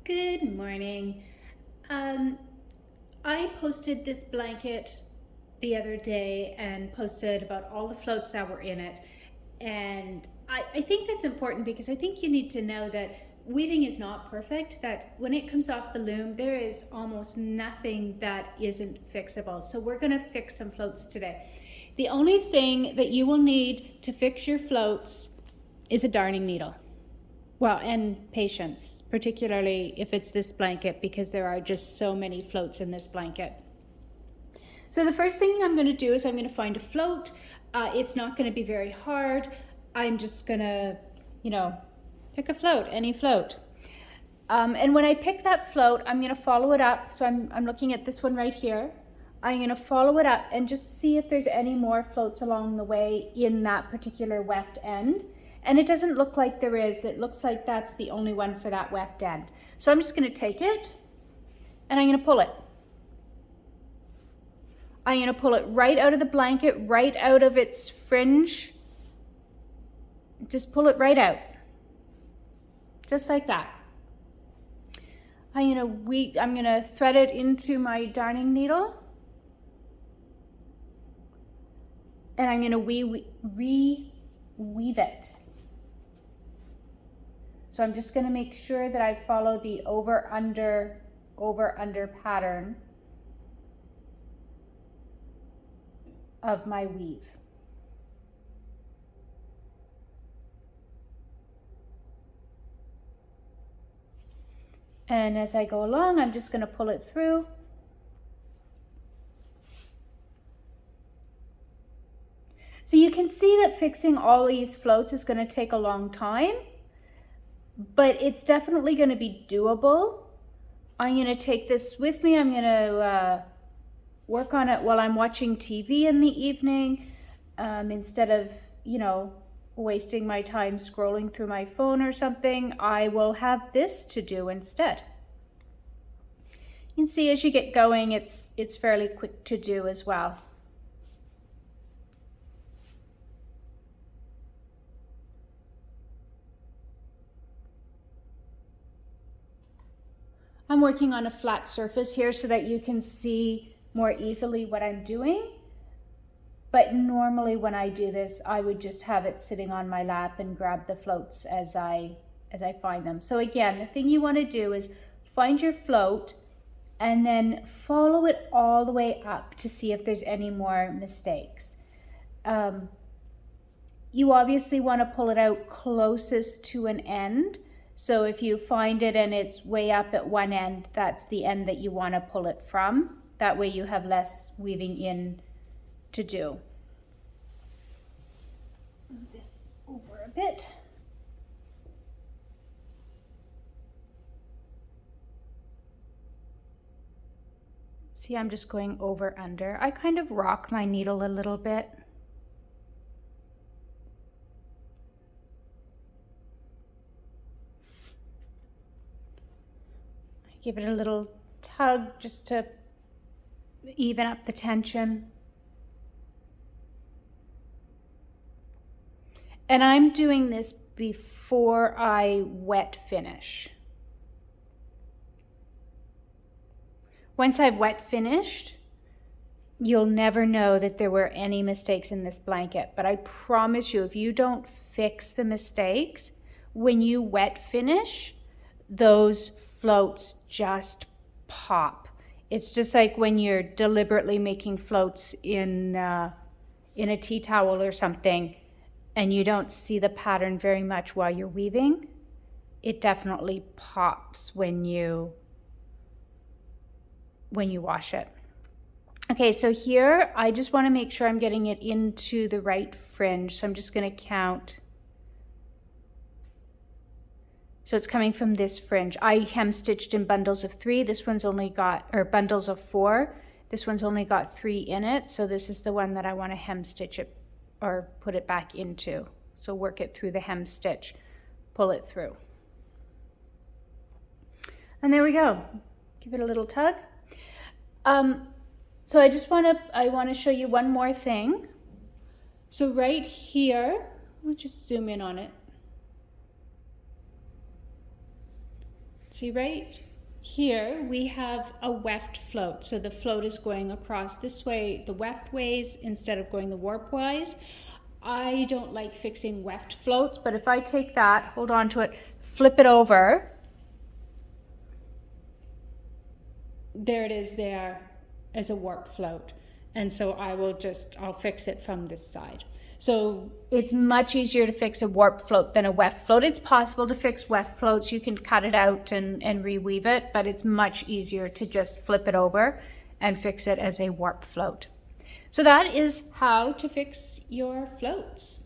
Good morning. Um, I posted this blanket the other day and posted about all the floats that were in it. And I think that's important because I think you need to know that weaving is not perfect, that when it comes off the loom, there is almost nothing that isn't fixable. So we're going to fix some floats today. The only thing that you will need to fix your floats is a darning needle. Well, and patience, particularly if it's this blanket, because there are just so many floats in this blanket. So the first thing I'm going to do is I'm going to find a float. It's not going to be very hard. I'm just going to, pick a float, any float. And when I pick that float, I'm going to follow it up. So I'm looking at this one right here. I'm going to follow it up and just see if there's any more floats along the way in that particular weft end. And it doesn't look like there is. It looks like that's the only one for that weft end. So I'm just going to take it and I'm going to pull it. I'm going to pull it right out of the blanket, right out of its fringe. Just pull it right out. Just like that. I'm going to thread it into my darning needle. And I'm going to re-weave it. So I'm just going to make sure that I follow the over-under pattern of my weave. And as I go along, I'm just going to pull it through. So you can see that fixing all these floats is going to take a long time, but it's definitely going to be doable. I'm going to take this with me. I'm going to work on it while I'm watching TV in the evening, instead of, wasting my time scrolling through my phone or something. I will have this to do instead. You can see as you get going, it's fairly quick to do as well. I'm working on a flat surface here so that you can see more easily what I'm doing. But normally when I do this, I would just have it sitting on my lap and grab the floats as I find them. So again, the thing you want to do is find your float and then follow it all the way up to see if there's any more mistakes. You obviously want to pull it out closest to an end. So if you find it and it's way up at one end, that's the end that you want to pull it from. That way you have less weaving in to do. Move this over a bit. See, I'm just going over under. I kind of rock my needle a little bit. Give it a little tug just to even up the tension. And I'm doing this before I wet finish. Once I've wet finished, you'll never know that there were any mistakes in this blanket. But I promise you, if you don't fix the mistakes, when you wet finish, those floats just pop. It's just like when you're deliberately making floats in a tea towel or something and you don't see the pattern very much while you're weaving. It definitely pops when you wash it. Okay, so here I just want to make sure I'm getting it into the right fringe. So I'm just going to count. So it's coming from this fringe. I hem stitched in bundles of 3. This one's only got, or bundles of 4. This one's only got 3 in it. So this is the one that I want to hem stitch it or put it back into. So work it through the hem stitch, pull it through. And there we go. Give it a little tug. So I want to show you one more thing. So right here, we'll just zoom in on it. See right here we have a weft float. So the float is going across this way, the weft ways, instead of going the warp ways. I don't like fixing weft floats, but if I take that, hold on to it, flip it over, there it is there as a warp float. And so I'll fix it from this side. So it's much easier to fix a warp float than a weft float. It's possible to fix weft floats. You can cut it out and reweave it, but it's much easier to just flip it over and fix it as a warp float. So that is how to fix your floats.